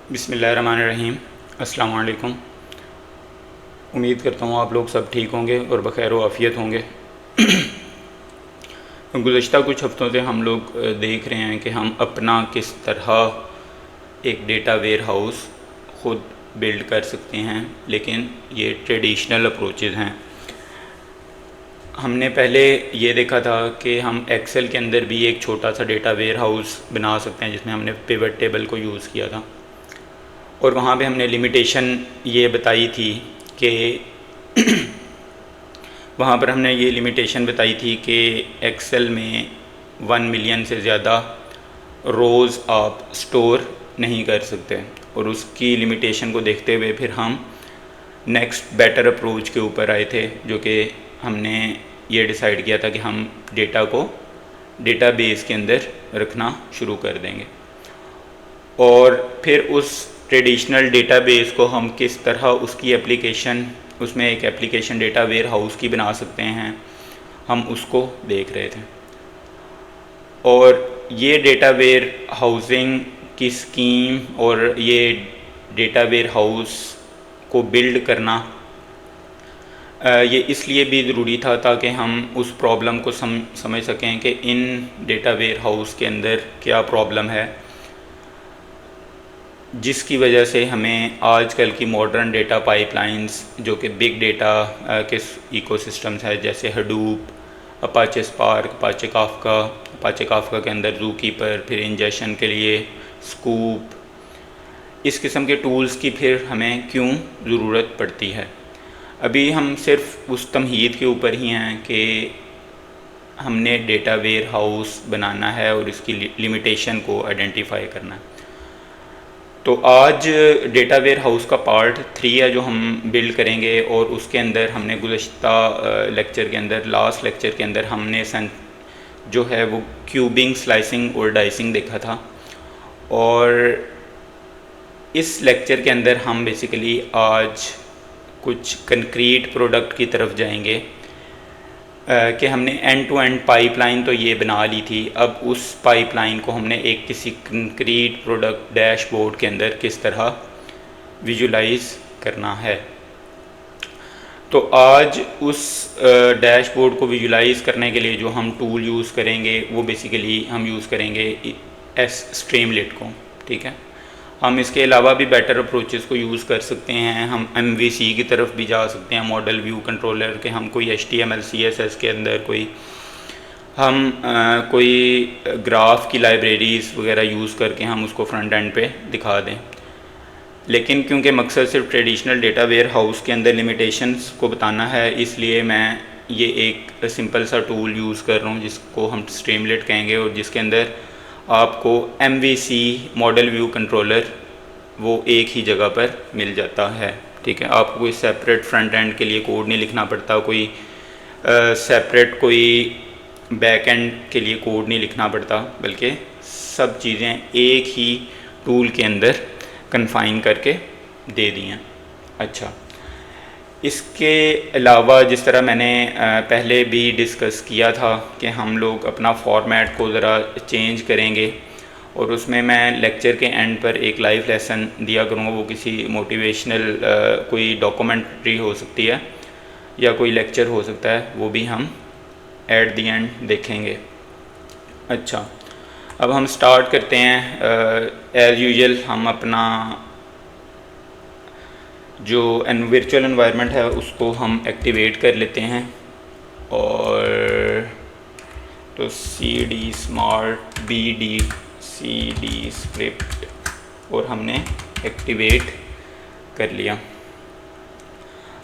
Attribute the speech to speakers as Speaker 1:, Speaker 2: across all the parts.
Speaker 1: बिस्मिल्लाहिर्रहमानिर्रहीम। अस्सलाम वालेकुम। उम्मीद करता हूँ आप लोग सब ठीक होंगे और बख़ैर व आफ़ियत होंगे। गुज़श्ता कुछ हफ़्तों से हम लोग देख रहे हैं कि हम अपना किस तरह एक डेटा वेयर हाउस ख़ुद बिल्ड कर सकते हैं, लेकिन ये ट्रेडिशनल अप्रोचेज़ हैं। हमने पहले ये देखा था कि हम एक्सेल के अंदर भी एक छोटा सा डेटा वेयर हाउस बना सकते हैं, जिसमें हमने पिवट टेबल को यूज़ किया था और वहाँ पे हमने लिमिटेशन ये बताई थी कि वहाँ पर हमने ये लिमिटेशन बताई थी कि एक्सेल में 1 मिलियन से ज़्यादा रोज़ आप स्टोर नहीं कर सकते, और उसकी लिमिटेशन को देखते हुए फिर हम नेक्स्ट बेटर अप्रोच के ऊपर आए थे, जो कि हमने ये डिसाइड किया था कि हम डेटा को डेटाबेस के अंदर रखना शुरू कर देंगे। और फिर उस ट्रेडिशनल डेटाबेस को हम किस तरह उसकी एप्लीकेशन, उसमें एक एप्लीकेशन डेटा वेयर हाउस की बना सकते हैं, हम उसको देख रहे थे। और ये डेटा वेयर हाउसिंग की स्कीम और ये डेटा वेयर हाउस को बिल्ड करना ये इसलिए भी ज़रूरी था ताकि हम उस प्रॉब्लम को समझ सकें कि इन डेटा वेयर हाउस के अंदर क्या प्रॉब्लम है, जिसकी वजह से हमें आजकल की मॉडर्न डेटा पाइपलाइंस जो कि बिग डेटा के इकोसिस्टम्स है, जैसे Hadoop, Apache spark, Apache Kafka के अंदर ज़ूकीपर, फिर इंजेक्शन के लिए स्कूप, इस किस्म के टूल्स की फिर हमें क्यों ज़रूरत पड़ती है। अभी हम सिर्फ उस तमहीद के ऊपर ही हैं कि हमने डेटा वेयर हाउस बनाना है और इसकी लिमिटेशन को आइडेंटिफाई करना है। तो आज डेटा वेयर हाउस का पार्ट 3 है जो हम बिल्ड करेंगे, और उसके अंदर हमने गुज़श्ता लेक्चर के अंदर, लास्ट लेक्चर के अंदर हमने जो है वो क्यूबिंग, स्लाइसिंग और डाइसिंग देखा था। और इस लेक्चर के अंदर हम बेसिकली आज कुछ कंक्रीट प्रोडक्ट की तरफ जाएंगे कि हमने एंड टू एंड पाइपलाइन तो ये बना ली थी, अब उस पाइपलाइन को हमने एक किसी कंक्रीट प्रोडक्ट डैशबोर्ड के अंदर किस तरह विजुलाइज करना है। तो आज उस डैशबोर्ड को विजुलाइज करने के लिए जो हम टूल यूज़ करेंगे वो बेसिकली हम यूज़ करेंगे स्ट्रीमलिट को। ठीक है, हम इसके अलावा भी बेटर अप्रोचेस को यूज़ कर सकते हैं। हम MVC की तरफ भी जा सकते हैं, मॉडल व्यू कंट्रोलर के। हम कोई HTML CSS के अंदर कोई ग्राफ की लाइब्रेरीज़ वगैरह यूज़ करके हम उसको फ्रंट एंड पे दिखा दें। लेकिन क्योंकि मकसद सिर्फ ट्रेडिशनल डेटा वेयर हाउस के अंदर लिमिटेशंस को बताना है, इसलिए मैं ये एक सिंपल सा टूल यूज़ कर रहा हूँ जिसको हम स्ट्रीमलिट कहेंगे, और जिसके अंदर आपको MVC मॉडल व्यू कंट्रोलर वो एक ही जगह पर मिल जाता है। ठीक है, आपको कोई सेपरेट फ्रंट एंड के लिए कोड नहीं लिखना पड़ता, कोई सेपरेट कोई बैक एंड के लिए कोड नहीं लिखना पड़ता, बल्कि सब चीज़ें एक ही टूल के अंदर कन्फाइन करके दे दी हैं। अच्छा, इसके अलावा जिस तरह मैंने पहले भी डिस्कस किया था कि हम लोग अपना फॉर्मेट को ज़रा चेंज करेंगे, और उसमें मैं लेक्चर के एंड पर एक लाइव लेसन दिया करूँगा। वो किसी मोटिवेशनल कोई डॉक्यूमेंट्री हो सकती है या कोई लेक्चर हो सकता है, वो भी हम एट दी एंड देखेंगे। अच्छा, अब हम स्टार्ट करते हैं। एज़ यूजुअल हम अपना जो वर्चुअल एनवायरनमेंट है उसको हम एक्टिवेट कर लेते हैं, और तो CD स्मार्ट BD स्क्रिप्ट और हमने एक्टिवेट कर लिया।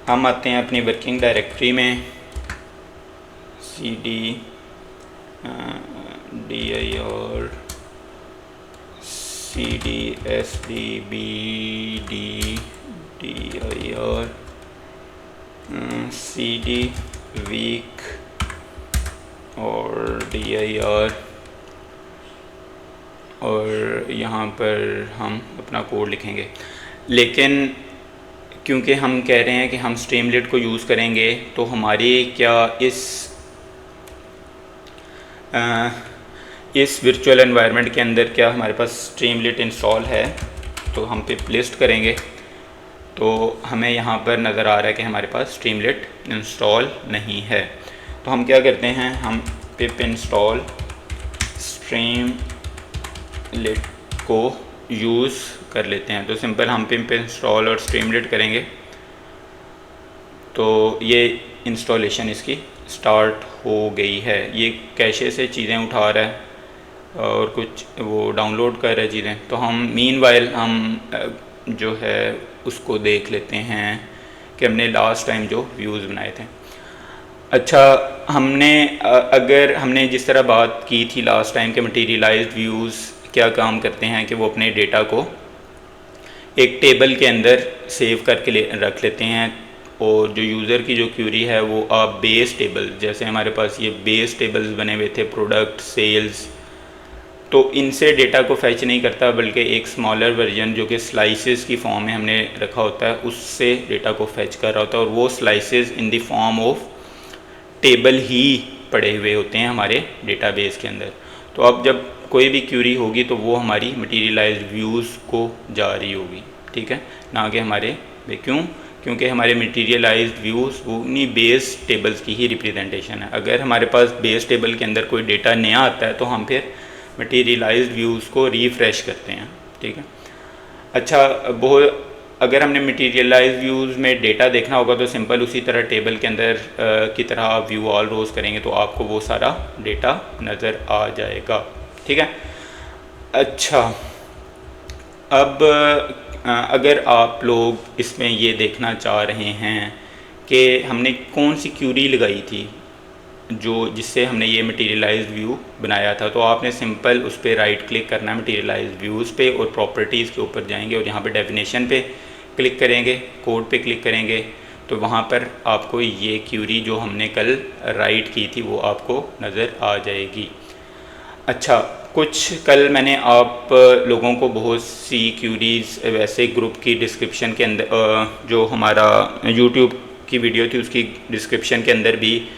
Speaker 1: हम आते हैं अपनी वर्किंग डायरेक्टरी में, CD dir CD SD BD dir CD week और dir, और यहाँ पर हम अपना कोड लिखेंगे। लेकिन क्योंकि हम कह रहे हैं कि हम स्ट्रीमलिट को यूज़ करेंगे, तो हमारी क्या इस वर्चुअल एनवायरनमेंट के अंदर क्या हमारे पास स्ट्रीमलिट इंस्टॉल है? तो हम पिप लिस्ट करेंगे तो हमें यहाँ पर नज़र आ रहा है कि हमारे पास स्ट्रीमलेट इंस्टॉल नहीं है। तो हम क्या करते हैं, हम पिप इंस्टॉल स्ट्रीमलेट को यूज़ कर लेते हैं। तो सिंपल हम पिप इंस्टॉल और स्ट्रीमलेट करेंगे तो ये इंस्टॉलेशन इसकी स्टार्ट हो गई है। ये कैशे से चीज़ें उठा रहा है और कुछ वो डाउनलोड कर रहा है चीज़ें। तो हम मीनवाइल हम जो है उसको देख लेते हैं कि हमने लास्ट टाइम जो व्यूज़ बनाए थे। अच्छा, हमने अगर हमने जिस तरह बात की थी लास्ट टाइम के मटीरियलाइज्ड व्यूज़ क्या काम करते हैं कि वो अपने डेटा को एक टेबल के अंदर सेव करके रख लेते हैं और जो यूज़र की जो क्यूरी है वो आप बेस टेबल, जैसे हमारे पास ये बेस टेबल्स बने हुए थे प्रोडक्ट सेल्स, तो इनसे डेटा को फैच नहीं करता बल्कि एक स्मॉलर वर्जन जो कि स्लाइसेस की फॉर्म में हमने रखा होता है उससे डेटा को फैच कर रहा होता है और वो slices in the form of table ही पड़े हुए होते हैं हमारे डेटाबेस के अंदर। तो अब जब कोई भी क्यूरी होगी तो वो हमारी मटीरियलाइज्ड व्यूज़ को जा रही होगी, ठीक है, ना कि हमारे क्यों, क्योंकि हमारे मटीरियलाइज्ड व्यूज़ वो उन्हीं बेस टेबल्स की ही रिप्रेजेंटेशन है। अगर हमारे पास बेस टेबल के अंदर कोई डेटा नया आता है तो हम फिर मटीरियलाइज्ड व्यूज़ को रिफ़्रेश करते हैं, ठीक है। अच्छा, बहुत अगर हमने मटीरियलाइज व्यूज़ में डेटा देखना होगा तो सिंपल उसी तरह टेबल के अंदर की तरह आप व्यू ऑल रोज़ करेंगे तो आपको वो सारा डेटा नज़र आ जाएगा, ठीक है। अच्छा, अब अगर आप लोग इसमें ये देखना चाह रहे हैं कि हमने कौन सी क्यूरी लगाई थी जो जिससे हमने ये मटीरियलाइज्ड व्यू बनाया था, तो आपने सिंपल उस पर राइट क्लिक करना है मटीरियलाइज्ड व्यूज़ पे और प्रॉपर्टीज़ के ऊपर जाएंगे और यहाँ पे डेफिनेशन पे क्लिक करेंगे, कोड पे क्लिक करेंगे तो वहाँ पर आपको ये क्यूरी जो हमने कल राइट की थी वो आपको नज़र आ जाएगी। अच्छा, कुछ कल मैंने आप लोगों को बहुत सी क्यूरीज़ वैसे ग्रुप की डिस्क्रिप्शन के अंदर जो हमारा यूट्यूब की वीडियो थी उसकी डिस्क्रिप्शन के अंदर भी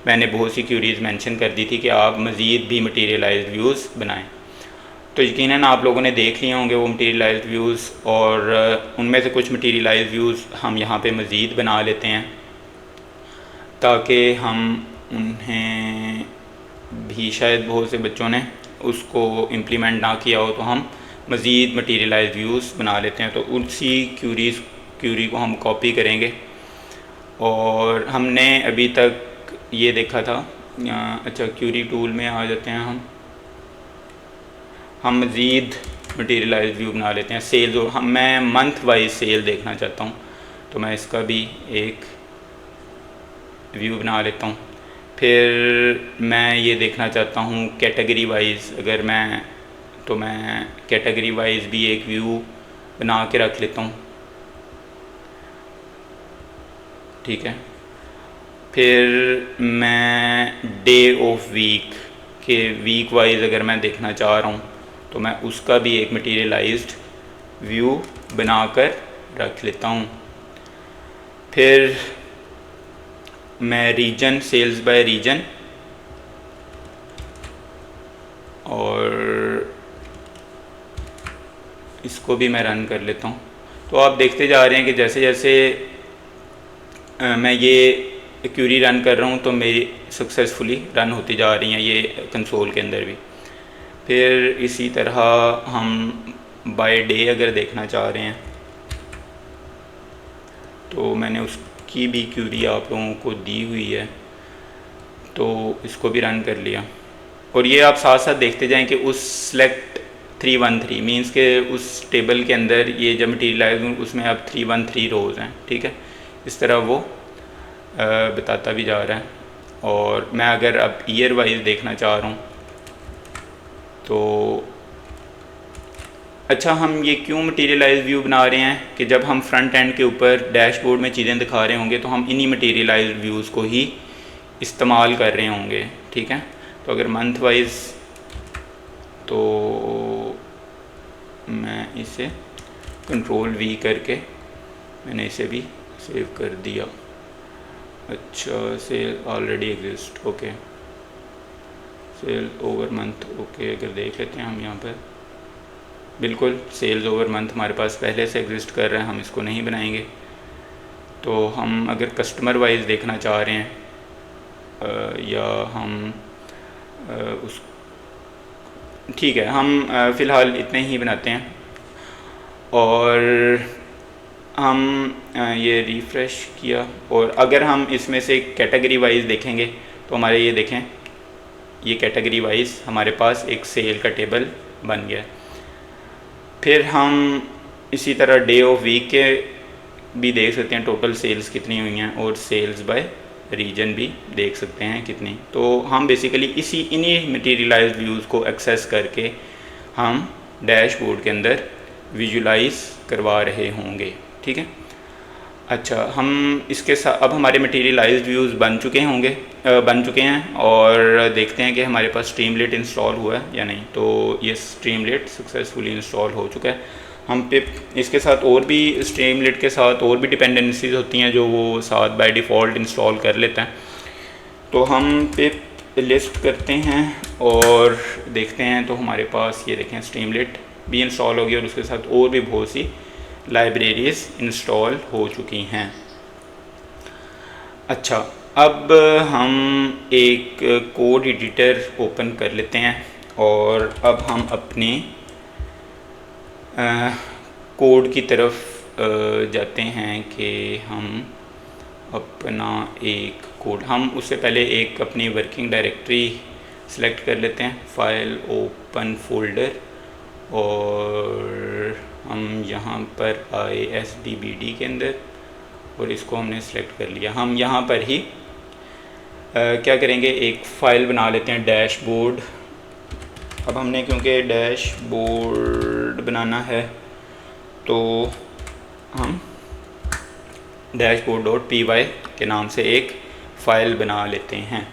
Speaker 1: मैंने बहुत सी क्यूरीज़ मेंशन कर दी थी कि आप मज़ीद भी मटीरियलाइज्ड व्यूज़ बनाएं। तो यकीनन आप लोगों ने देख लिए होंगे वो मटीरियलाइज्ड व्यूज़ और उनमें से कुछ मटीरियलाइज्ड व्यूज़ हम यहाँ पे मज़ीद बना लेते हैं ताकि हम उन्हें भी, शायद बहुत से बच्चों ने उसको इम्प्लीमेंट ना किया हो, तो हम मज़ीद मटीरियलाइज्ड व्यूज़ बना लेते हैं। तो उसी क्यूरी को हम कॉपी करेंगे और हमने अभी तक ये देखा था। अच्छा, क्यूरी टूल में आ जाते हैं हम मज़ीद मटीरियलाइज्ड व्यू बना लेते हैं। सेल जो मैं मंथ वाइज सेल देखना चाहता हूँ तो मैं इसका भी एक व्यू बना लेता हूँ। फिर मैं ये देखना चाहता हूँ कैटेगरी वाइज, अगर मैं कैटेगरी वाइज भी एक व्यू बना के रख लेता हूँ, ठीक है। फिर मैं डे ऑफ वीक के वीक वाइज अगर मैं देखना चाह रहा हूँ तो मैं उसका भी एक मटीरियलाइज्ड व्यू बनाकर रख लेता हूँ। फिर मैं रीजन, सेल्स बाय रीजन, और इसको भी मैं रन कर लेता हूँ। तो आप देखते जा रहे हैं कि जैसे जैसे मैं ये क्यूरी रन कर रहा हूँ तो मेरी सक्सेसफुली रन होती जा रही हैं ये कंसोल के अंदर भी। फिर इसी तरह हम बाय डे अगर देखना चाह रहे हैं तो मैंने उसकी भी क्यूरी आप लोगों को दी हुई है तो इसको भी रन कर लिया। और ये आप साथ साथ देखते जाएं कि उस सेलेक्ट 313 मीन्स के उस टेबल के अंदर ये जब मटीरियलाइज उसमें अब 313 रोज़ हैं, ठीक है। इस तरह वो बताता भी जा रहा है। और मैं अगर अब ईयर वाइज देखना चाह रहा हूँ तो अच्छा, हम ये क्यों मटीरियलाइज व्यू बना रहे हैं कि जब हम फ्रंट एंड के ऊपर डैशबोर्ड में चीज़ें दिखा रहे होंगे तो हम इन्हीं मटीरियलाइज व्यूज़ को ही इस्तेमाल कर रहे होंगे, ठीक है। तो अगर मंथ वाइज तो मैं इसे कंट्रोल V करके मैंने इसे भी सेव कर दिया। अच्छा, sale already exist, okay, sale over month, okay. अगर देख लेते हैं हम यहाँ पर बिल्कुल सेल्स ओवर मंथ हमारे पास पहले से एग्जिस्ट कर रहा है, हम इसको नहीं बनाएंगे। तो हम अगर कस्टमर वाइज देखना चाह रहे हैं या हम उस ठीक है, हम फ़िलहाल इतने ही बनाते हैं। और हम ये रिफ़्रेश किया, और अगर हम इसमें से कैटेगरी वाइज देखेंगे तो हमारे ये देखें, ये कैटेगरी वाइज हमारे पास एक सेल का टेबल बन गया। फिर हम इसी तरह डे ऑफ वीक के भी देख सकते हैं टोटल सेल्स कितनी हुई हैं, और सेल्स बाय रीजन भी देख सकते हैं कितनी। तो हम बेसिकली इन्हीं मटेरियलाइज्ड व्यूज़ को एक्सेस करके हम डैशबोर्ड के अंदर विजुलाइज करवा रहे होंगे। ठीक है, अच्छा, हम इसके साथ अब हमारे मटेरियलाइज्ड व्यूज़ बन चुके हैं, और देखते हैं कि हमारे पास स्ट्रीमलेट इंस्टॉल हुआ है या नहीं। तो ये स्ट्रीमलेट सक्सेसफुली इंस्टॉल हो चुका है। हम पे इसके साथ और भी स्ट्रीमलेट के साथ और भी डिपेंडेंसीज होती हैं जो वो साथ बाय डिफ़ॉल्ट इंस्टॉल कर लेता है। तो हम पिप लिस्ट करते हैं और देखते हैं, तो हमारे पास ये देखें स्ट्रीमलेट भी इंस्टॉल हो गई, और उसके साथ और भी बहुत सी लाइब्रेरीज इंस्टॉल हो चुकी हैं। अच्छा, अब हम एक कोड एडिटर ओपन कर लेते हैं, और अब हम अपने कोड की तरफ जाते हैं कि हम अपना एक कोड, हम उससे पहले एक अपनी वर्किंग डायरेक्टरी सेलेक्ट कर लेते हैं, फाइल ओपन फोल्डर, और हम यहाँ पर आए SDBD के अंदर, और इसको हमने सेलेक्ट कर लिया। हम यहाँ पर ही क्या करेंगे, एक फ़ाइल बना लेते हैं डैशबोर्ड। अब हमने क्योंकि डैशबोर्ड बनाना है तो हम dashboard.py के नाम से एक फ़ाइल बना लेते हैं।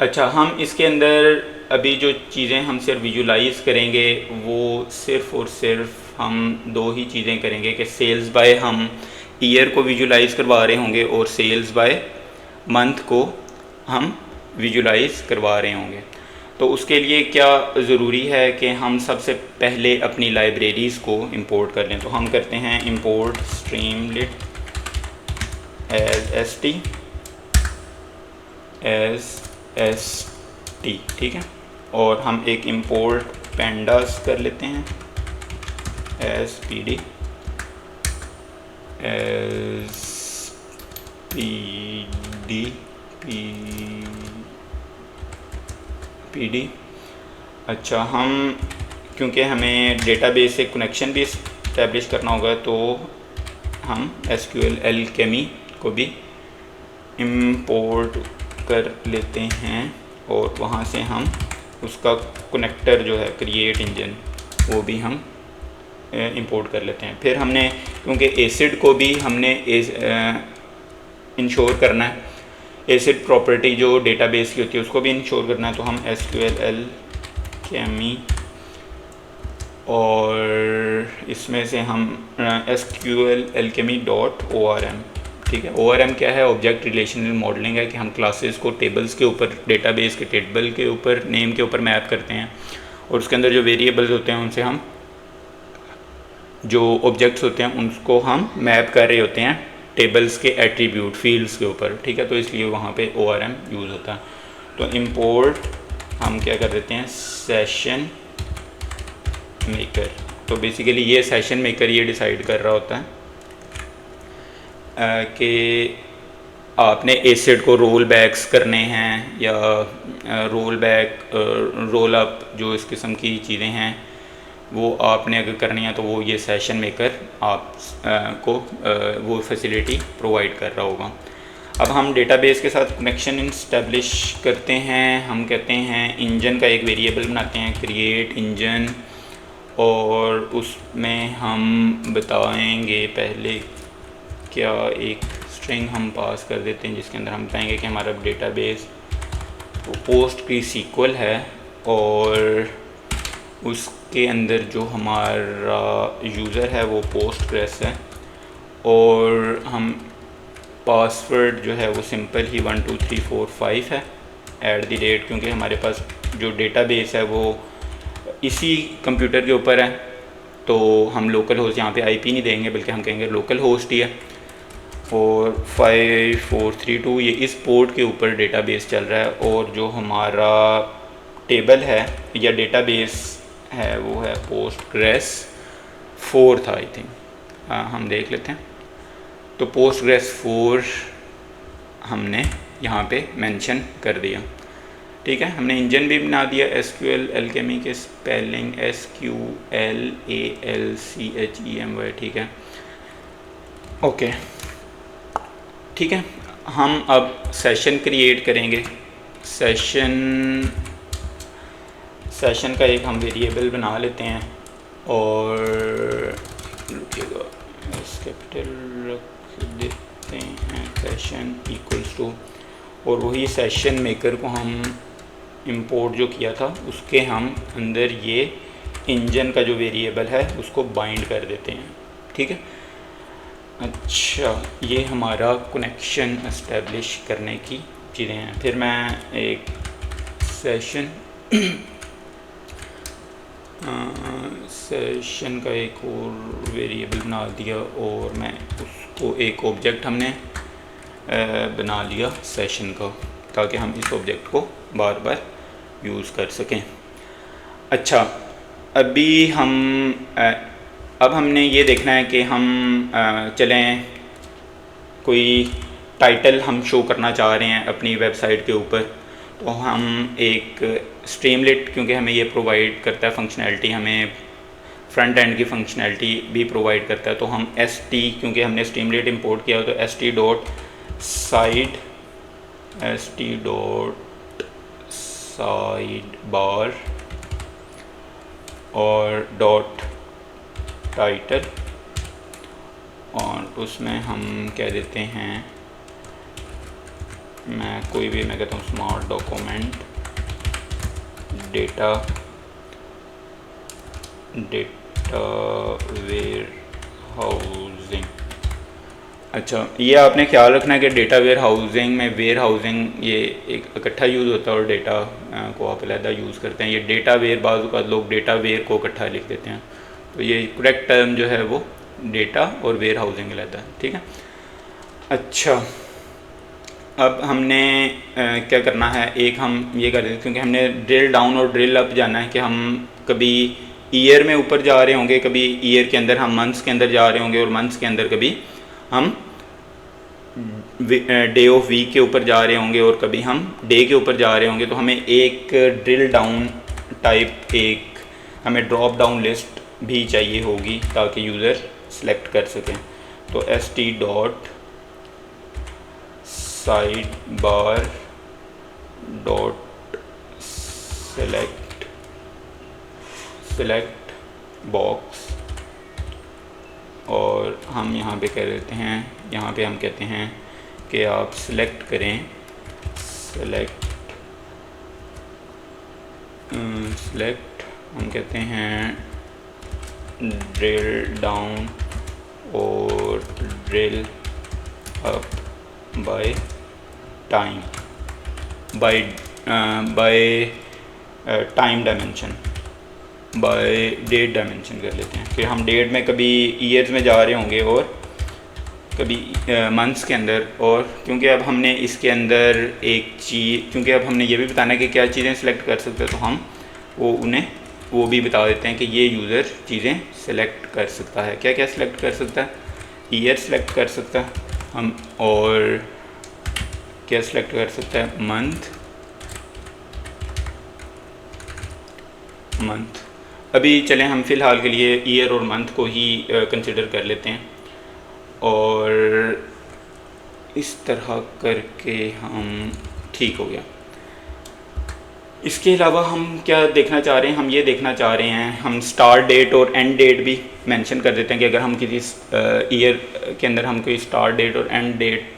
Speaker 1: अच्छा, हम इसके अंदर अभी जो चीज़ें हम सिर्फ विजुलाइज़ करेंगे वो सिर्फ़ और सिर्फ हम दो ही चीज़ें करेंगे कि सेल्स बाय हम ईयर को विजुलाइज़ करवा रहे होंगे, और सेल्स बाय मंथ को हम विजुलाइज़ करवा रहे होंगे। तो उसके लिए क्या ज़रूरी है कि हम सबसे पहले अपनी लाइब्रेरीज़ को इंपोर्ट कर लें। तो हम करते हैं इंपोर्ट स्ट्रीमलेट एज टी, ठीक है, और हम एक इंपोर्ट पैंडास कर लेते हैं एज pd pd। अच्छा, हम क्योंकि हमें डेटाबेस से कनेक्शन भी इस्टेब्लिश करना होगा, तो हम SQL Alchemy को भी इंपोर्ट कर लेते हैं, और वहाँ से हम उसका कनेक्टर जो है क्रिएट इंजन वो भी हम इंपोर्ट कर लेते हैं। फिर हमने क्योंकि एसिड को भी हमने इंश्योर करना है, एसिड प्रॉपर्टी जो डेटाबेस की होती है उसको भी इंश्योर करना है, तो हम SQL Alchemy, और इसमें से हम SQL Alchemy.orm, ठीक है। ORM क्या है, ऑब्जेक्ट रिलेशनल मॉडलिंग है, कि हम क्लासेस को टेबल्स के ऊपर, डेटाबेस के टेबल के ऊपर, नेम के ऊपर मैप करते हैं, और उसके अंदर जो वेरिएबल्स होते हैं उनसे हम जो ऑब्जेक्ट्स होते हैं उनको हम मैप कर रहे होते हैं टेबल्स के एट्रीब्यूट फील्ड्स के ऊपर, ठीक है। तो इसलिए वहाँ पे ORM यूज़ होता है। तो इंपोर्ट हम क्या कर देते हैं, सेशन मेकर। तो बेसिकली ये सेशन मेकर ये डिसाइड कर रहा होता है कि आपने एसिड को रोल बैक्स करने हैं या रोल बैक, रोल अप, जो इस किस्म की चीज़ें हैं वो आपने अगर करनी है तो वो ये सेशन मेकर आप को वो फैसिलिटी प्रोवाइड कर रहा होगा। अब हम डेटाबेस के साथ कनेक्शन इस्टेब्लिश करते हैं। हम कहते हैं इंजन का एक वेरिएबल बनाते हैं क्रिएट इंजन, और उसमें हम बताएंगे पहले क्या एक स्ट्रिंग हम पास कर देते हैं जिसके अंदर हम बताएंगे कि हमारा डेटाबेस पोस्ट की सीक्वल है, और उसके अंदर जो हमारा यूज़र है वो पोस्टग्रेस है, और हम पासवर्ड जो है वो सिंपल ही 1 2 3 4 5 है। @ क्योंकि हमारे पास जो डेटाबेस है वो इसी कंप्यूटर के ऊपर है, तो हम लोकल होस्ट यहाँ पे आईपी नहीं देंगे बल्कि हम कहेंगे लोकल होस्ट ही है। और 5432 ये इस पोर्ट के ऊपर डेटाबेस चल रहा है। और जो हमारा टेबल है या डेटाबेस है वो है पोस्टग्रेस 4 था आई थिंक। हम देख लेते हैं। तो पोस्टग्रेस 4 हमने यहाँ पे मेंशन कर दिया, ठीक है। हमने इंजन भी बना दिया, SQL एल्केमी के स्पेलिंग SQLALCHEMY, ठीक है, ओके, ठीक है। हम अब सेशन क्रिएट करेंगे। सेशन का एक हम वेरिएबल बना लेते हैं और रुकिएगा कैपिटल रख देते हैं, सेशन इक्वल्स टू, और वही सेशन मेकर को हम इंपोर्ट जो किया था उसके हम अंदर ये इंजन का जो वेरिएबल है उसको बाइंड कर देते हैं, ठीक है। अच्छा, ये हमारा कनेक्शन एस्टेब्लिश करने की चीज़ें हैं। फिर मैं एक सेशन का एक और वेरिएबल बना दिया और मैं उसको एक ऑब्जेक्ट हमने बना लिया सेशन का, ताकि हम इस ऑब्जेक्ट को बार बार यूज़ कर सकें। अच्छा, अभी अब हमने ये देखना है कि हम चलें कोई टाइटल हम शो करना चाह रहे हैं अपनी वेबसाइट के ऊपर, तो हम एक स्ट्रीमलेट, क्योंकि हमें ये प्रोवाइड करता है फंक्शनैलिटी, हमें फ्रंट एंड की फंक्शनैलिटी भी प्रोवाइड करता है, तो हम क्योंकि हमने स्ट्रीमलेट इंपोर्ट किया तो sidebar और डॉट टाइटल, और उसमें हम कह देते हैं, मैं कहता हूँ smart document data warehousing. अच्छा, ये आपने ख्याल रखना है कि डेटा वेयर हाउसिंग में वेयर हाउसिंग ये एक इकट्ठा यूज़ होता है और डेटा को आप अलहदा यूज़ करते हैं। ये डेटा वेयर, बाज़ औक़ात लोग डेटा वेयर को इकट्ठा लिख देते हैं, तो ये करेक्ट टर्म जो है वो डेटा और वेयर हाउसिंग अलहदा है, ठीक है। अच्छा, अब हमने क्या करना है, एक हम ये कर दें, क्योंकि हमने ड्रिल डाउन और ड्रिल अप जाना है कि हम कभी ईयर में ऊपर जा रहे होंगे, कभी ईयर के अंदर हम मंथ्स के अंदर जा रहे होंगे, और मंथ्स के अंदर कभी हम डे ऑफ वीक के ऊपर जा रहे होंगे, और कभी हम डे के ऊपर जा रहे होंगे। तो हमें एक ड्रिल डाउन टाइप, एक हमें ड्रॉप डाउन लिस्ट भी चाहिए होगी ताकि यूज़र सेलेक्ट कर सकें। तो st.sidebar डॉट सेलेक्ट बॉक्स, और हम यहाँ पे कह देते हैं, यहाँ पे हम कहते हैं कि आप सेलेक्ट करें, सेलेक्ट हम कहते हैं ड्रिल डाउन और drill up by time, by time dimension, by date dimension कर लेते हैं कि हम डेट में कभी ईयर्स में जा रहे होंगे और कभी मंथ्स के अंदर। और क्योंकि अब हमने इसके अंदर एक चीज़, क्योंकि अब हमने ये भी बताना है कि क्या चीज़ें सेलेक्ट कर सकते हैं, तो हम वो भी बता देते हैं कि ये यूज़र चीज़ें सेलेक्ट कर सकता है। क्या क्या सेलेक्ट कर सकता है? ईयर सेलेक्ट कर सकता है हम, और क्या सेलेक्ट कर सकता है? मंथ। अभी चलें हम फ़िलहाल के लिए ईयर और मंथ को ही कंसिडर कर लेते हैं, और इस तरह करके हम ठीक हो गया। इसके अलावा हम क्या देखना चाह रहे हैं? हम ये देखना चाह रहे हैं, हम स्टार्ट डेट और एंड डेट भी मेंशन कर देते हैं कि अगर हम किसी ईयर के अंदर हम कोई स्टार्ट डेट और एंड डेट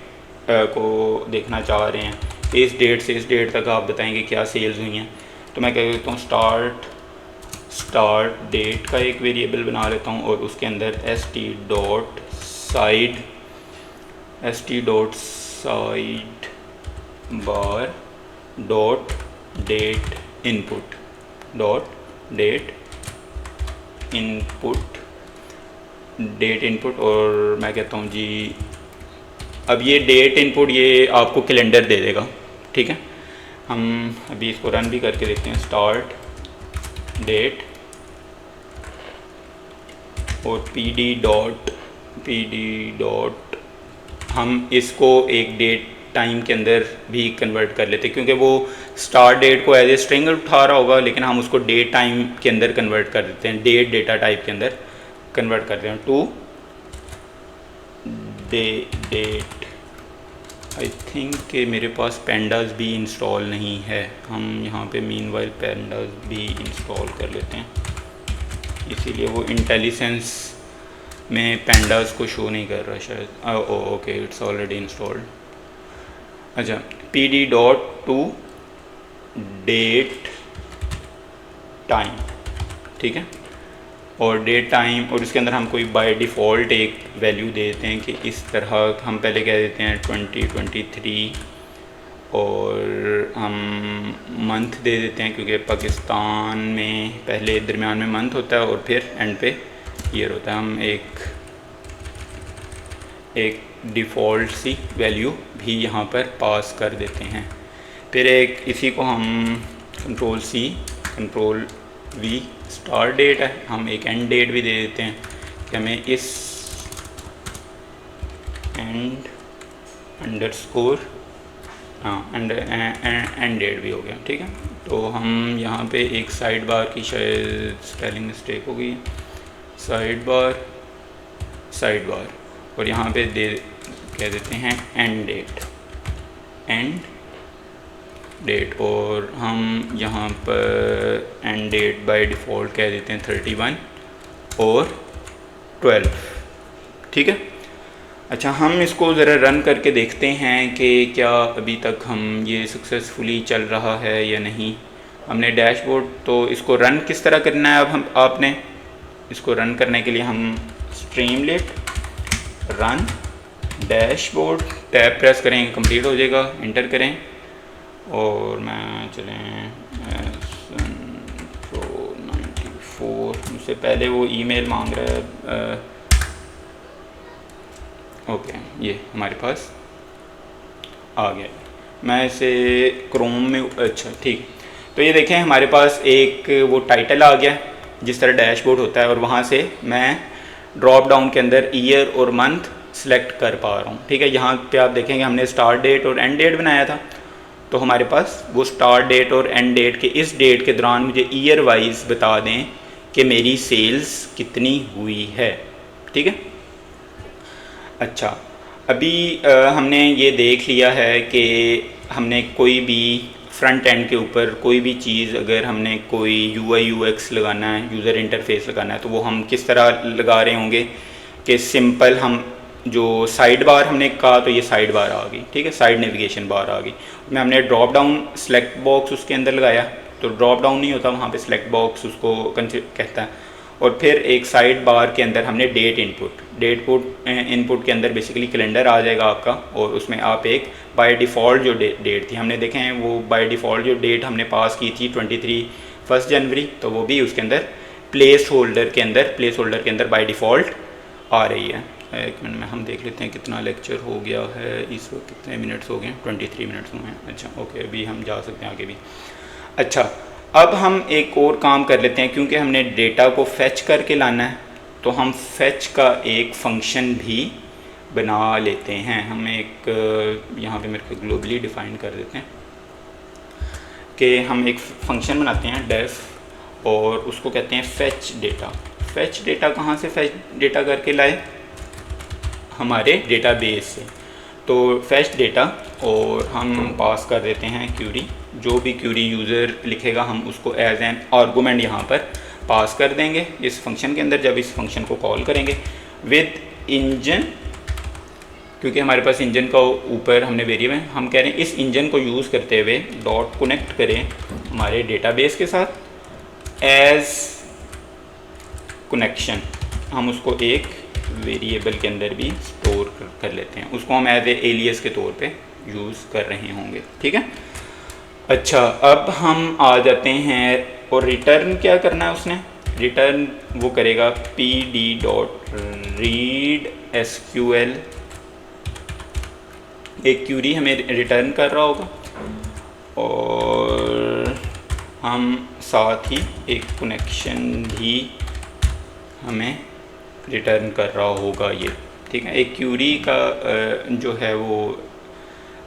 Speaker 1: को देखना चाह रहे हैं, इस डेट से इस डेट तक आप बताएंगे क्या सेल्स हुई हैं। तो मैं कह देता हूँ स्टार्ट डेट का एक वेरिएबल बना लेता हूँ, और उसके अंदर st.sidebar dot date input dot date input और मैं कहता हूँ जी, अब ये डेट इनपुट ये आपको कैलेंडर दे देगा, ठीक है। हम अभी इसको रन भी करके देखते हैं। स्टार्ट डेट और पी डॉट हम इसको एक डेट टाइम के अंदर भी कन्वर्ट कर लेते हैं, क्योंकि वो स्टार्ट डेट को एज ए स्ट्रिंग उठा रहा होगा, लेकिन हम उसको डेट टाइम के अंदर कन्वर्ट कर देते हैं, डेट डेटा टाइप के अंदर कन्वर्ट करते हैं टू डेट। आई थिंक कि मेरे पास पेंडास भी इंस्टॉल नहीं है, हम यहाँ पे मीनवाइल पेंडास भी इंस्टॉल कर लेते हैं, इसीलिए वो इंटेलिसेंस में पेंडास को शो नहीं कर रहा शायद। Okay, it's already installed. अच्छा, P D dot to date time, ठीक है। और डेट टाइम और इसके अंदर हम कोई बाय डिफ़ॉल्ट एक वैल्यू देते हैं कि इस तरह हम पहले कह देते हैं 2023 और हम मंथ दे देते हैं, क्योंकि पाकिस्तान में पहले दरमियान में मंथ होता है और फिर एंड पे ईयर होता है। हम एक डिफ़ॉल्ट सी वैल्यू भी यहाँ पर पास कर देते हैं। फिर एक इसी को हम control C control V start date है, हम एक एंड डेट भी दे देते हैं कि हमें इस एंड अंडरस्कोर एंड डेट भी हो गया, ठीक है। तो हम यहाँ पे एक साइड बार की शायद स्पेलिंग मिस्टेक हो गई, साइड बार और यहाँ पे कह देते हैं एंड डेट और हम यहाँ पर एंड डेट बाय डिफ़ॉल्ट कह देते हैं 31 और 12, ठीक है। अच्छा, हम इसको ज़रा रन करके देखते हैं कि क्या अभी तक हम ये सक्सेसफुली चल रहा है या नहीं। हमने डैशबोर्ड, तो इसको रन किस तरह करना है, अब आपने इसको रन करने के लिए हम Streamlit run dashboard tab press करें, कंप्लीट हो जाएगा, इंटर करें और मैं चलें Pro94 मुझसे पहले वो ईमेल मांग रहा है। ओके, ये हमारे पास आ गया। मैं इसे क्रोम में, अच्छा ठीक, तो ये देखें हमारे पास एक वो टाइटल आ गया जिस तरह डैशबोर्ड होता है और वहाँ से मैं ड्रॉप डाउन के अंदर ईयर और मंथ सेलेक्ट कर पा रहा हूँ, ठीक है। यहाँ पे आप देखेंगे हमने स्टार्ट डेट और एंड डेट बनाया था, तो हमारे पास वो स्टार्ट डेट और एंड डेट के इस डेट के दौरान मुझे ईयर वाइज बता दें कि मेरी सेल्स कितनी हुई है, ठीक है। अच्छा, अभी हमने ये देख लिया है कि हमने कोई भी फ्रंट एंड के ऊपर कोई भी चीज़, अगर हमने कोई UI UX लगाना है, यूज़र इंटरफेस लगाना है, तो वो हम किस तरह लगा रहे होंगे कि सिंपल हम जो साइड बार हमने कहा, तो ये साइड बार आ गई, ठीक है, साइड नेविगेशन बार आ गई। में हमने ड्रॉप डाउन सेलेक्ट बॉक्स उसके अंदर लगाया, तो ड्रॉप डाउन नहीं होता, वहाँ पे सेलेक्ट बॉक्स उसको कहता है। और फिर एक साइड बार के अंदर हमने डेट इनपुट के अंदर बेसिकली कैलेंडर आ जाएगा आपका, और उसमें आप एक बाय डिफ़ॉल्ट जो डेट थी, हमने देखे हैं वो बाय डिफ़ॉल्ट जो डेट हमने पास की थी 1 जनवरी, तो वो भी उसके अंदर प्लेस होल्डर के अंदर बाय डिफ़ॉल्ट आ रही है। एक मिनट में हम देख लेते हैं कितना लेक्चर हो गया है, इस वक्त कितने मिनट्स हो गए, 23 मिनट्स हुए हैं। अच्छा ओके, अभी हम जा सकते हैं आगे भी। अच्छा, अब हम एक और काम कर लेते हैं, क्योंकि हमने डेटा को फेच करके लाना है, तो हम फेच का एक फंक्शन भी बना लेते हैं। हम एक यहाँ पे मेरे को ग्लोबली डिफ़ाइन कर देते हैं कि हम एक फंक्शन बनाते हैं डेफ, और उसको कहते हैं फेच डेटा। फेच डेटा कहाँ से फेच डेटा करके लाए? हमारे डेटाबेस से। तो फेच डेटा और हम पास कर देते हैं क्यूरी, जो भी क्यूरी यूज़र लिखेगा हम उसको एज एन आर्गूमेंट यहाँ पर पास कर देंगे इस फंक्शन के अंदर। जब इस फंक्शन को कॉल करेंगे विद इंजन, क्योंकि हमारे पास इंजन का ऊपर हमने वेरिएबल, हम कह रहे हैं इस इंजन को यूज़ करते हुए डॉट कनेक्ट करें हमारे डेटाबेस के साथ एज कनेक्शन। हम उसको एक वेरिएबल के अंदर भी स्टोर कर लेते हैं, उसको हम एज ए एलियस के तौर पे यूज़ कर रहे होंगे, ठीक है। अच्छा, अब हम आ जाते हैं और रिटर्न क्या करना है उसने, रिटर्न वो करेगा pd.read_sql, एक क्यूरी हमें रिटर्न कर रहा होगा और हम साथ ही एक कनेक्शन भी हमें रिटर्न कर रहा होगा ये, ठीक है। एक क्यूरी का जो है वो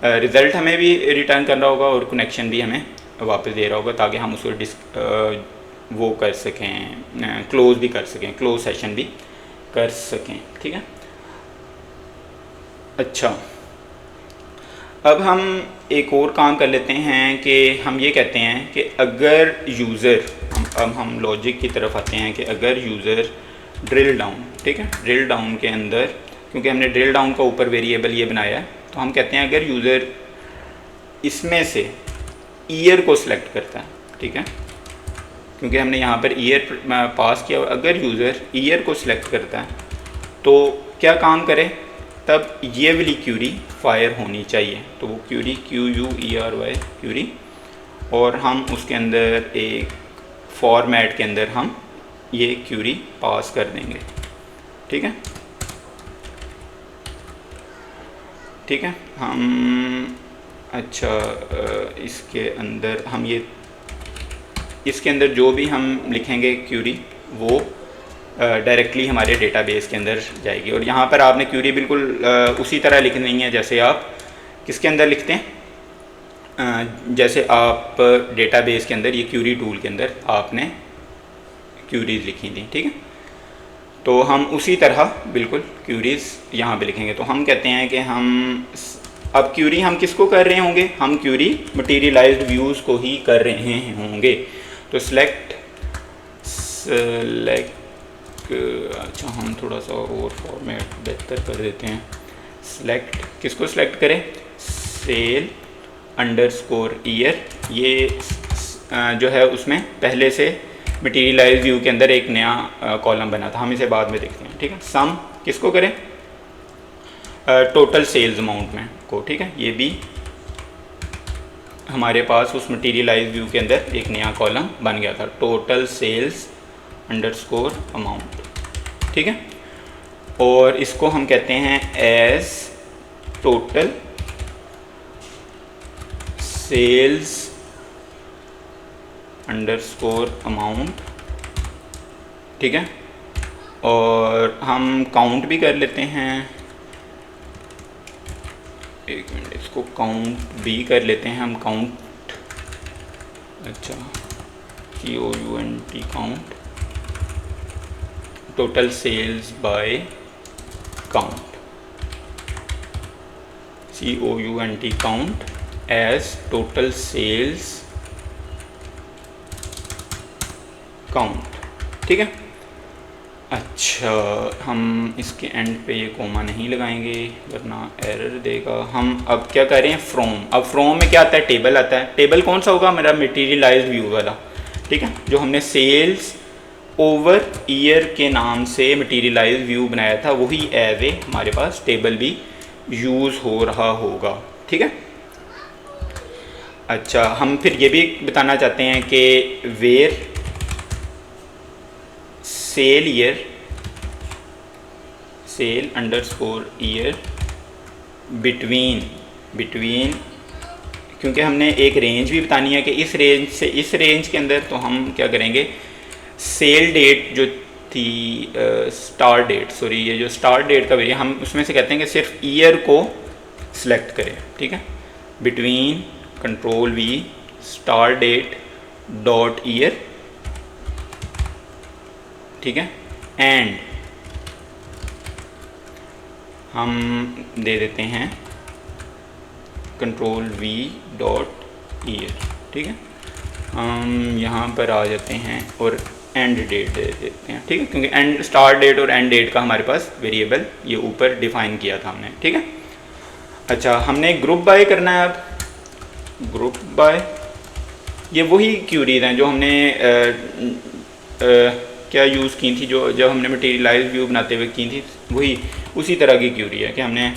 Speaker 1: रिज़ल्ट हमें भी रिटर्न करना होगा और कनेक्शन भी हमें वापस दे रहा होगा, ताकि हम उसको वो कर सकें, क्लोज़ भी कर सकें, क्लोज सेशन भी कर सकें, ठीक है। अच्छा, अब हम एक और काम कर लेते हैं कि हम ये कहते हैं कि अगर यूज़र, अब हम लॉजिक की तरफ आते हैं कि अगर यूज़र ड्रिल डाउन, ठीक है, ड्रिल डाउन के अंदर, क्योंकि हमने ड्रिल डाउन का ऊपर वेरिएबल ये बनाया है, तो हम कहते हैं अगर यूज़र इसमें से ईयर को सिलेक्ट करता है, ठीक है, क्योंकि हमने यहाँ पर ईयर पास किया, अगर यूज़र ईयर को सिलेक्ट करता है तो क्या काम करे, तब ये वाली क्यूरी फायर होनी चाहिए। तो वो क्यूरी QUERY क्यूरी, और हम उसके अंदर एक फॉर्मेट के अंदर हम ये क्यूरी पास कर देंगे, ठीक है, ठीक है। हम अच्छा इसके अंदर हम ये, इसके अंदर जो भी हम लिखेंगे क्यूरी वो डायरेक्टली हमारे डेटाबेस के अंदर जाएगी। और यहाँ पर आपने क्यूरी बिल्कुल उसी तरह लिखनी है जैसे आप किसके अंदर लिखते हैं, जैसे आप डेटाबेस के अंदर ये क्यूरी टूल के अंदर आपने क्यूरीज लिखी थी, ठीक है। तो हम उसी तरह बिल्कुल क्यूरीज यहाँ पे लिखेंगे। तो हम कहते हैं कि हम अब क्यूरी हम किसको कर रहे होंगे, हम क्यूरी मटीरियलाइज्ड व्यूज़ को ही कर रहे होंगे। तो सेलेक्ट, अच्छा हम थोड़ा सा और फॉर्मेट बेहतर कर देते हैं। सेलेक्ट किसको सिलेक्ट करें, सेल अंडरस्कोर ईयर, ये जो है उसमें पहले से मटीरियलाइज व्यू के अंदर एक नया कॉलम बना था, हम इसे बाद में देखते हैं, ठीक है। सम किसको करें, टोटल सेल्स अमाउंट में को, ठीक है, ये भी हमारे पास उस मटीरियलाइज व्यू के अंदर एक नया कॉलम बन गया था, टोटल सेल्स अंडरस्कोर अमाउंट, ठीक है। और इसको हम कहते हैं as total sales underscore amount, ठीक है। और हम काउंट भी कर लेते हैं, एक मिनट, इसको काउंट भी कर लेते हैं हम, काउंट, अच्छा COUNT count, total sales by count, COUNT count as total sales count, ठीक है। अच्छा, हम इसके एंड पे ये कोमा नहीं लगाएंगे वरना एरर देगा। हम अब क्या कर रहे हैं, फ्रॉम, अब फ्रॉम में क्या आता है, टेबल आता है। टेबल कौन सा होगा, मेरा मटीरियलाइज्ड व्यू वाला, ठीक है, जो हमने सेल्स ओवर ईयर के नाम से मटीरियलाइज्ड व्यू बनाया था, वही एज ए हमारे पास टेबल भी यूज़ हो रहा होगा, ठीक है। अच्छा, हम फिर ये भी बताना चाहते हैं कि where sale year, sale underscore year between, क्योंकि हमने एक रेंज भी बतानी है कि इस रेंज से इस रेंज के अंदर, तो हम क्या करेंगे, सेल डेट जो थी, स्टार डेट, सॉरी, ये जो स्टार डेट का वेरिएबल, हम उसमें से कहते हैं कि सिर्फ ईयर को सिलेक्ट करें, ठीक है, between control V star date dot year, ठीक है, एंड हम दे देते हैं कंट्रोल V डॉट ईयर, ठीक है। हम यहाँ पर आ जाते हैं और एंड डेट दे देते हैं, ठीक है, क्योंकि एंड स्टार्ट डेट और एंड डेट का हमारे पास वेरिएबल ये ऊपर डिफाइन किया था हमने, ठीक है। अच्छा, हमने ग्रुप बाय करना है। अब ग्रुप बाय ये वही क्यूरीज हैं जो हमने क्या यूज़ की थी, जो जब हमने मटीरियलाइज व्यू बनाते हुए की थी, वही उसी तरह की क्यूरी है कि हमने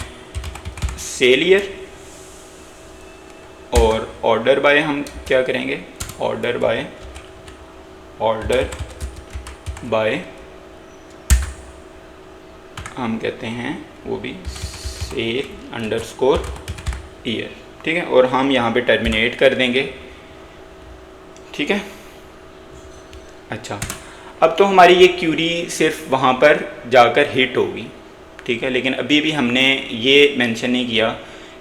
Speaker 1: सेल ईयर और ऑर्डर बाय, हम क्या करेंगे, ऑर्डर बाय ऑर्डर बाय, हम कहते हैं वो भी सेल अंडरस्कोर ईयर, ठीक है, और हम यहाँ पे टर्मिनेट कर देंगे, ठीक है। अच्छा, अब तो हमारी ये क्यूरी सिर्फ वहाँ पर जाकर हिट होगी, ठीक है, लेकिन अभी भी हमने ये मेंशन नहीं किया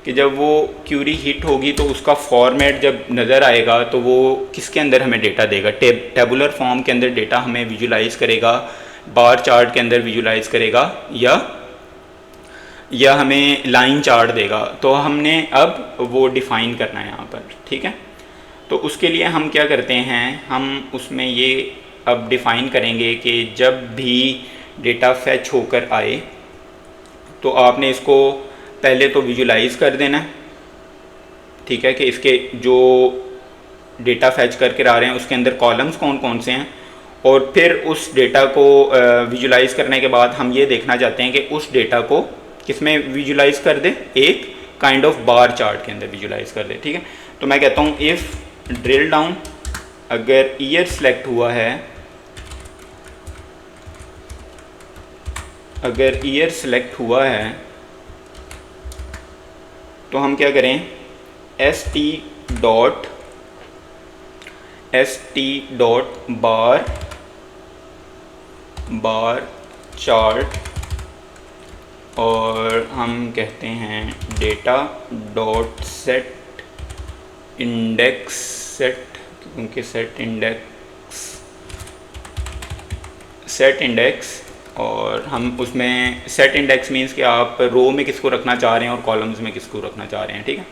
Speaker 1: कि जब वो क्यूरी हिट होगी तो उसका फॉर्मेट जब नज़र आएगा तो वो किसके अंदर हमें डेटा देगा, टेबुलर फॉर्म के अंदर डेटा हमें विजुलाइज करेगा, बार चार्ट के अंदर विजुलाइज करेगा, या हमें लाइन चार्ट देगा। तो हमने अब वो डिफ़ाइन करना है यहाँ पर, ठीक है। तो उसके लिए हम क्या करते हैं, हम उसमें ये अब डिफ़ाइन करेंगे कि जब भी डेटा फैच होकर आए तो आपने इसको पहले तो विजुलाइज कर देना है, ठीक है, कि इसके जो डेटा फैच करके आ रहे हैं उसके अंदर कॉलम्स कौन कौन से हैं, और फिर उस डेटा को विजुलाइज करने के बाद हम ये देखना चाहते हैं कि उस डेटा को किसमें विजुलाइज कर दे, एक काइंड ऑफ बार चार्ट के अंदर विजुलाइज कर दे, ठीक है। तो मैं कहता हूँ इफ़ ड्रिल डाउन, अगर ईयर सेलेक्ट हुआ है, अगर ईयर सेलेक्ट हुआ है तो हम क्या करें, st डॉट बार चार्ट, और हम कहते हैं data dot set index, set, क्योंकि सेट इंडेक्स, और हम उसमें सेट इंडेक्स मीन्स कि आप रो में किसको रखना चाह रहे हैं और कॉलम्स में किसको रखना चाह रहे हैं, ठीक है।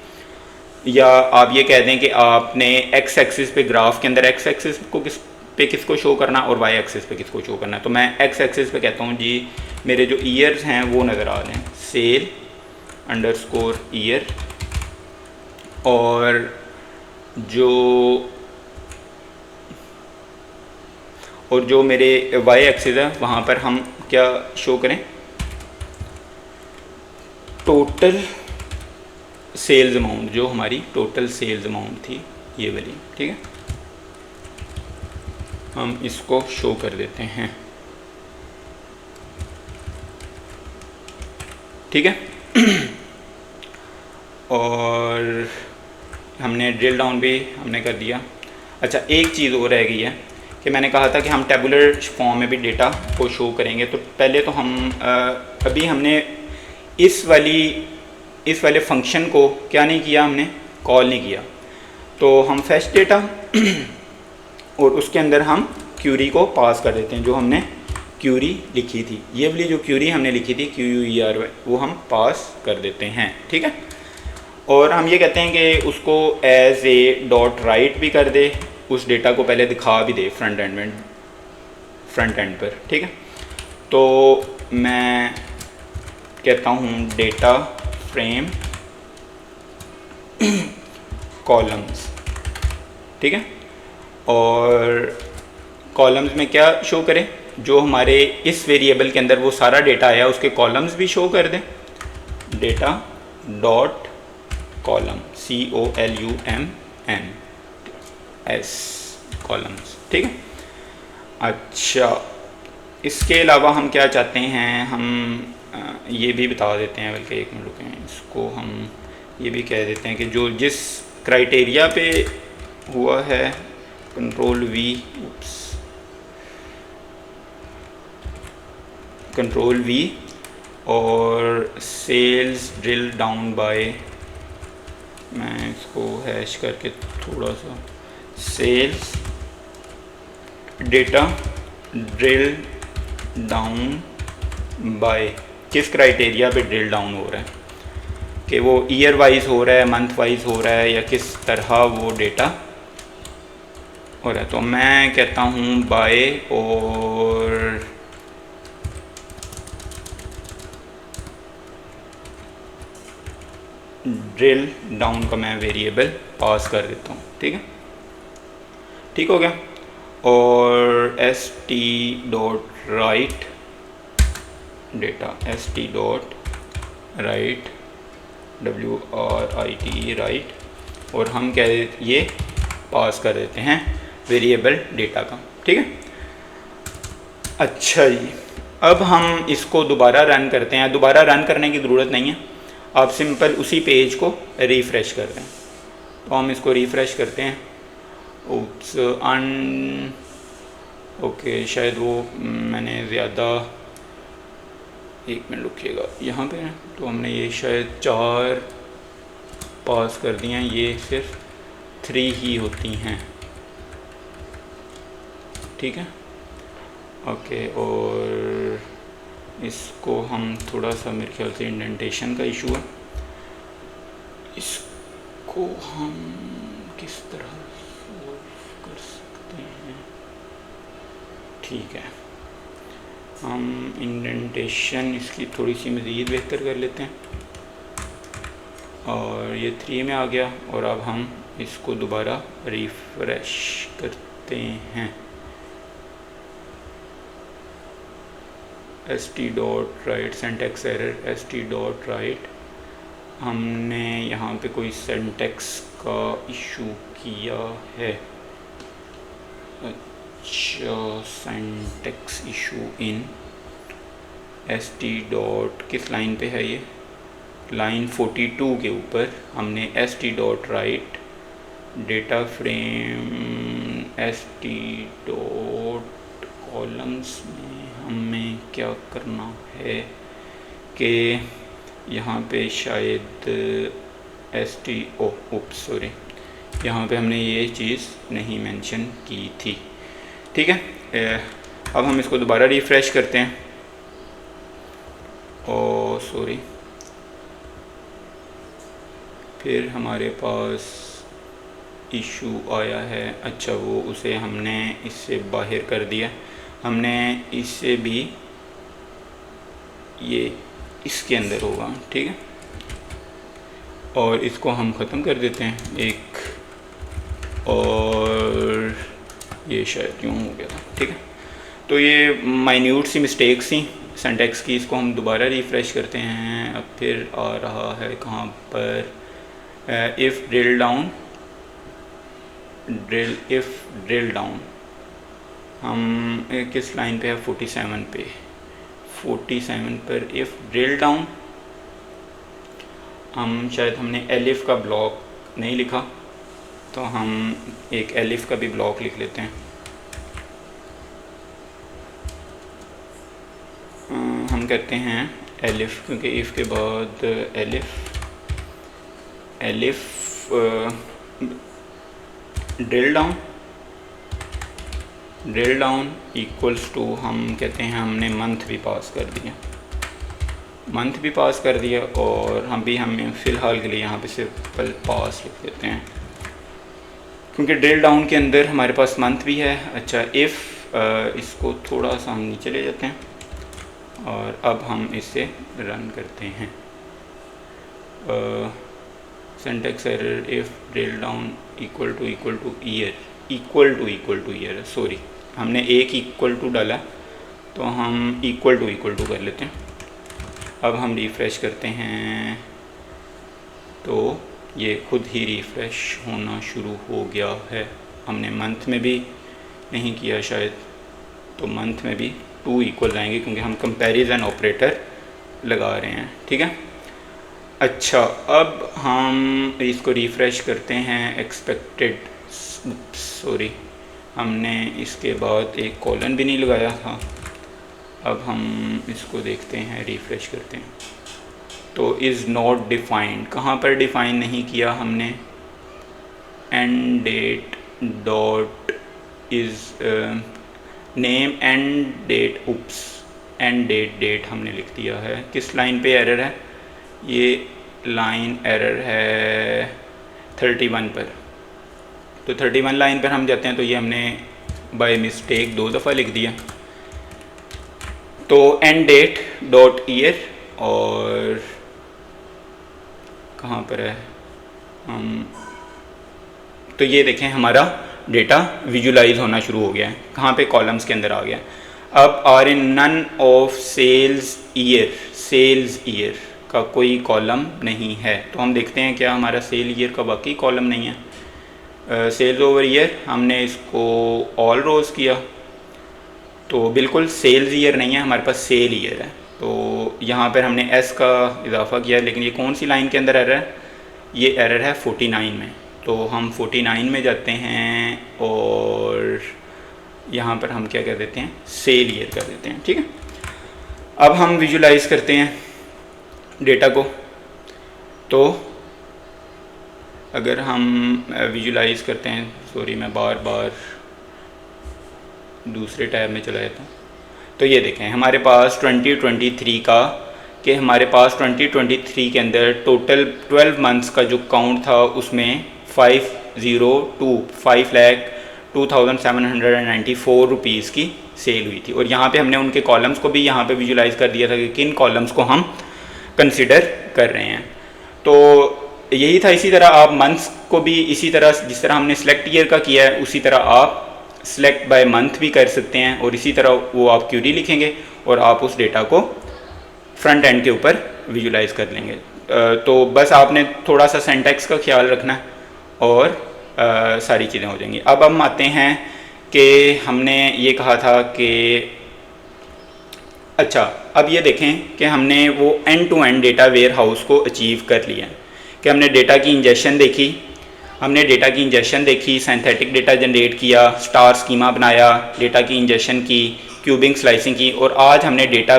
Speaker 1: या आप ये कह दें कि आपने एक्स एक्सिस पे, ग्राफ के अंदर एक्स एक्सिस को किसको शो करना और वाई एक्सिस पे किसको शो करना है। तो मैं एक्स एक्सिस पे कहता हूँ जी मेरे जो ईयर्स हैं वो नज़र आ रहे हैं, सेल अंडरस्कोर ईयर, और जो मेरे वाई एक्सिस है वहाँ पर हम क्या शो करें, टोटल सेल्स अमाउंट, जो हमारी टोटल सेल्स अमाउंट थी ये वाली, ठीक है, हम इसको शो कर देते हैं, ठीक है। और हमने ड्रिल डाउन भी हमने कर दिया। अच्छा, एक चीज़ और रह गई है कि मैंने कहा था कि हम टेबुलर फॉर्म में भी डेटा को शो करेंगे। तो पहले तो हम अभी हमने इस वाले फंक्शन को क्या नहीं किया, हमने कॉल नहीं किया। तो हम फेच डेटा और उसके अंदर हम क्यूरी को पास कर देते हैं, जो हमने क्यूरी लिखी थी, ये वाली जो क्यूरी हमने लिखी थी QUERY, वो हम पास कर देते हैं, ठीक है। और हम ये कहते हैं कि उसको एज ए डॉट राइट भी कर दे, उस डेटा को पहले दिखा भी दे फ्रंट एंड पर, ठीक है। तो मैं कहता हूँ डेटा फ्रेम कॉलम्स, ठीक है, और कॉलम्स में क्या शो करें, जो हमारे इस वेरिएबल के अंदर वो सारा डेटा आया उसके कॉलम्स भी शो कर दें, data dot column COLUMNS columns, ठीक है। अच्छा, इसके अलावा हम क्या चाहते हैं, हम ये भी बता देते हैं, बल्कि एक मिनट रुकें, इसको हम ये भी कह देते हैं कि जो जिस क्राइटेरिया पे हुआ है, कंट्रोल V और सेल्स ड्रिल डाउन बाय, मैं इसको हैश करके थोड़ा सा, sales data drill down by, किस क्राइटेरिया पे ड्रिल डाउन हो रहा है, कि वो ईयर वाइज हो रहा है, मंथ वाइज हो रहा है, या किस तरह वो डेटा हो रहा है। तो मैं कहता हूँ बाय, और ड्रिल डाउन का मैं वेरिएबल पास कर देता हूँ, ठीक है, ठीक हो गया। और st dot right data, st dot right WRITE right, और हम क्या ये पास कर देते हैं वेरिएबल डेटा का, ठीक है। अच्छा जी, अब हम इसको दोबारा रन करते हैं। दोबारा रन करने की ज़रूरत नहीं है, आप सिंपल उसी पेज को रिफ़्रेश कर दें। तो हम इसको रिफ़्रेश करते हैं। उप्स ओके, शायद वो मैंने ज़्यादा, एक मिनट रुकिएगा, यहाँ पे तो हमने ये शायद 4 पास कर दिए हैं, ये सिर्फ 3 ही होती हैं, ठीक है। ओके, और इसको हम थोड़ा सा, मेरे ख्याल से इंडेंटेशन का इशू है, इसको हम किस तरह सॉल्व कर सकते हैं। ठीक है, हम इंडेंटेशन इसकी थोड़ी सी मज़ीद बेहतर कर लेते हैं, और ये 3 में आ गया। और अब हम इसको दोबारा रिफ़्रेश करते हैं। st.write सिंटैक्स एरर, st.write, हमने यहाँ पे कोई सिंटैक्स का इशू किया है। अच्छा, syntax issue in st dot, किस लाइन पे है ये, लाइन 42 के ऊपर हमने st.write data frame st dot columns में हमें क्या करना है कि यहाँ पे शायद सॉरी, यहाँ पे हमने ये चीज़ नहीं मेंशन की थी, ठीक है। अब हम इसको दोबारा रिफ़्रेश करते हैं। ओ सॉरी, फिर हमारे पास इशू आया है। अच्छा, वो उसे हमने इससे बाहर कर दिया, हमने इससे भी, ये इसके अंदर होगा, ठीक है। और इसको हम ख़त्म कर देते हैं एक, और ये शायद यूँ हो गया था, ठीक है। तो ये माइन्यूट सी मिस्टेक्स थी सिंटैक्स की, इसको हम दोबारा रिफ़्रेश करते हैं। अब फिर आ रहा है कहाँ पर, if drill down, drill down, हम किस लाइन पे है, 47 पे, 47 पर इफ़ ड्रिल डाउन, हम शायद हमने एलिफ का ब्लॉक नहीं लिखा, तो हम एक एलिफ का भी ब्लॉक लिख लेते हैं। हम कहते हैं एलिफ, क्योंकि इफ़ के बाद elif drill down equals to, हम कहते हैं हमने मंथ भी पास कर दिया, और हमें फ़िलहाल के लिए यहाँ पे सिंपल पास लिख देते हैं, क्योंकि ड्रिल डाउन के अंदर हमारे पास मंथ भी है। अच्छा, इफ़ इसको थोड़ा सा हम नीचे ले जाते हैं, और अब हम इसे रन करते हैं। Syntax error, if drill down equal two year, sorry, हमने एक इक्वल टू डाला, तो हम इक्वल टू कर लेते हैं। अब हम रिफ़्रेश करते हैं, तो ये खुद ही रिफ़्रेश होना शुरू हो गया है। हमने मंथ में भी नहीं किया शायद, तो मंथ में भी 2 इक्वल आएंगे, क्योंकि हम कंपैरिजन ऑपरेटर लगा रहे हैं, ठीक है। अच्छा, अब हम इसको रिफ़्रेश करते हैं, सॉरी, हमने इसके बाद एक कॉलन भी नहीं लगाया था। अब हम इसको देखते हैं, रिफ़्रेश करते हैं, तो इज़ नॉट डिफ़ाइंड, कहाँ पर डिफ़ाइन नहीं किया हमने, end date dot is name end date, end date हमने लिख दिया है। किस लाइन पे एरर है, ये लाइन एरर है 31 पर, तो 31 लाइन पर हम जाते हैं, तो ये हमने बाय मिस्टेक 2 दफ़ा लिख दिया। तो एंड डेट डॉट ईयर, और कहाँ पर है हम, तो ये देखें हमारा डेटा विजुलाइज होना शुरू हो गया है, कहाँ पे, कॉलम्स के अंदर आ गया। अब are in none of sales year का कोई कॉलम नहीं है, तो हम देखते हैं क्या हमारा सेल ईयर का वाकई कॉलम नहीं है। सेल्स ओवर ईयर हमने इसको ऑल रोज़ किया, तो बिल्कुल सेल्स ईयर नहीं है, हमारे पास सेल ईयर है। तो यहाँ पर हमने एस का इजाफा किया, लेकिन ये कौन सी लाइन के अंदर एरर है? ये एरर है 49 में। तो हम 49 में जाते हैं और यहाँ पर हम क्या कर देते हैं, सेल ईयर कर देते हैं। ठीक है, अब हम विजुलाइज करते हैं डेटा को। तो अगर हम विजुलाइज करते हैं, सॉरी मैं बार बार दूसरे टैब में चला जाता हूँ। तो ये देखें हमारे पास 2023 का, कि हमारे पास 2023 के अंदर टोटल 12 मंथ्स का जो काउंट था उसमें 5,02,794 रुपीज़ की सेल हुई थी। और यहाँ पे हमने उनके कॉलम्स को भी यहाँ पे विजुलाइज कर दिया था कि किन कॉलम्स को हम कंसिडर कर रहे हैं। तो यही था। इसी तरह आप मंथ्स को भी इसी तरह, जिस तरह हमने सेलेक्ट ईयर का किया है, उसी तरह आप सेलेक्ट बाय मंथ भी कर सकते हैं। और इसी तरह वो आप क्यूरी लिखेंगे और आप उस डेटा को फ्रंट एंड के ऊपर विजुलाइज कर लेंगे। तो बस आपने थोड़ा सा सिंटैक्स का ख्याल रखना है और सारी चीज़ें हो जाएंगी। अब हम आते हैं कि हमने ये कहा था कि अच्छा, अब ये देखें कि हमने वो end to end data warehouse को अचीव कर लिया है। कि हमने डेटा की इंजेक्शन देखी, सिंथेटिक डेटा जनरेट किया, स्टार स्कीमा बनाया, डेटा की इंजेक्शन की, क्यूबिंग स्लाइसिंग की, और आज हमने डेटा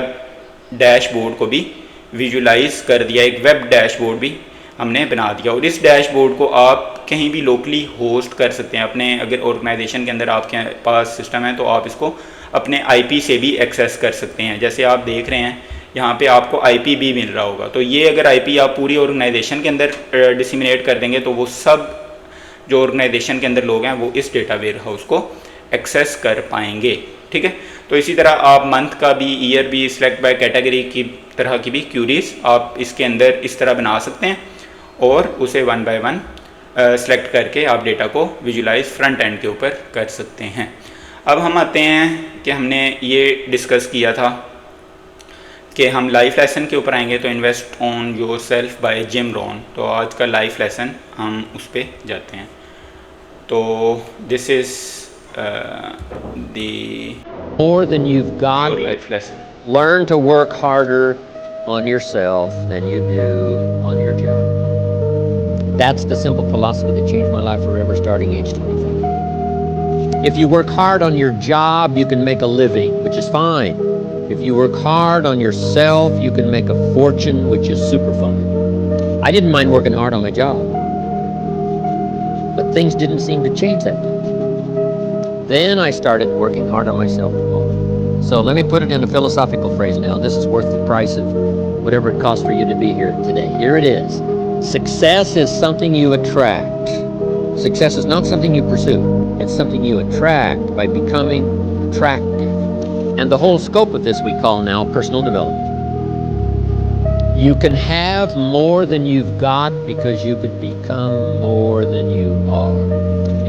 Speaker 1: डैशबोर्ड को भी विजुलाइज कर दिया। एक वेब डैशबोर्ड भी हमने बना दिया। और इस डैशबोर्ड को आप कहीं भी लोकली होस्ट कर सकते हैं। अपने अगर ऑर्गेनाइजेशन के अंदर आपके पास सिस्टम है तो आप इसको अपने आईपी से भी एक्सेस कर सकते हैं। जैसे आप देख रहे हैं यहाँ पे आपको आईपी भी मिल रहा होगा। तो ये अगर आईपी आप पूरी ऑर्गेनाइजेशन के अंदर डिसिमिनेट कर देंगे तो वो सब जो ऑर्गेनाइजेशन के अंदर लोग हैं वो इस डेटा वेयर हाउस को एक्सेस कर पाएंगे। ठीक है, तो इसी तरह आप मंथ का भी, ईयर भी, सिलेक्ट बाय कैटेगरी की तरह की भी क्यूरीज आप इसके अंदर इस तरह बना सकते हैं और उसे वन बाय वन सेलेक्ट करके आप डेटा को विजुलाइज फ्रंट एंड के ऊपर कर सकते हैं। अब हम आते हैं कि हमने ये डिस्कस किया था कि हम लाइफ लेसन के ऊपर आएंगे। तो invest on yourself by Jim Rohn. तो आज का लाइफ लेसन हम उस पर जाते हैं। तो this is the
Speaker 2: more than you've got.
Speaker 1: life lesson.
Speaker 2: Learn to work harder on yourself than you do on your job. That's the simple philosophy that changed my life forever starting age 25. If you work hard on your job, you can make a living, which is fine. If you work hard on yourself, you can make a fortune, which is super fun. I didn't mind working hard on my job, but things didn't seem to change that much. Then I started working hard on myself. So let me put it in a philosophical phrase now. This is worth the price of whatever it costs for you to be here today. Here it is. Success is something you attract. Success is not something you pursue. It's something you attract by becoming attractive. And the whole scope of this we call now personal development. You can have more than you've got because you could become more than you are.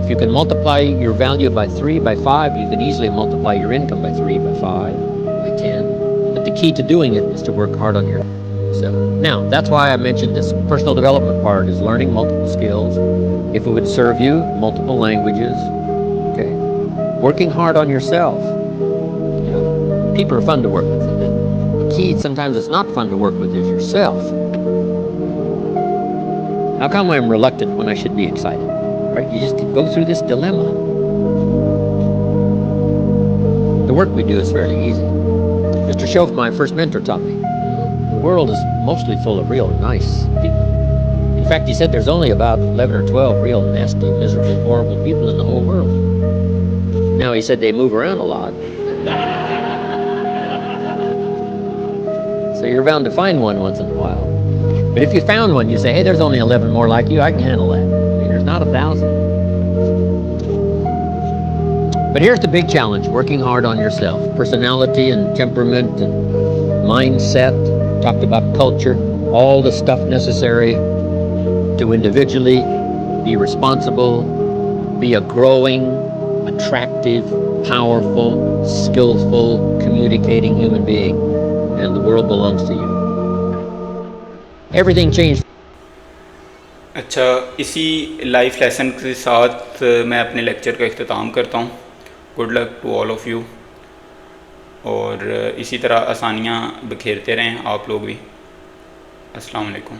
Speaker 2: If you can multiply your value by 3, by 5, you can easily multiply your income by 3, by 5, by 10. But the key to doing it is to work hard on yourself. Now, that's why I mentioned this personal development part is learning multiple skills. If it would serve you, multiple languages. Okay. Working hard on yourself. You know, people are fun to work with. The key sometimes it's not fun to work with is yourself. How come I'm reluctant when I should be excited? Right? You just go through this dilemma. The work we do is fairly easy. Mr. Schoaf, my first mentor, taught me. The world is mostly full of real nice people. In fact, he said there's only about 11 or 12 real nasty, miserable, horrible people in the whole world. Now, he said they move around a lot. So you're bound to find one once in a while. But if you found one, you say, hey, there's only 11 more like you, I can handle that. There's not 1,000. But here's the big challenge, working hard on yourself. Personality and temperament and mindset, talked about culture, all the stuff necessary to individually be responsible, be a growing, attractive, powerful, skillful, communicating human being. And the world belongs to you. Everything changed.
Speaker 1: अच्छा, इसी life lesson के साथ मैं अपने lecture का इख्तिताम करता हूँ। Good luck to all of you, और इसी तरह आसानियाँ बखेरते रहें आप लोग भी। अस्सलाम वालेकुम।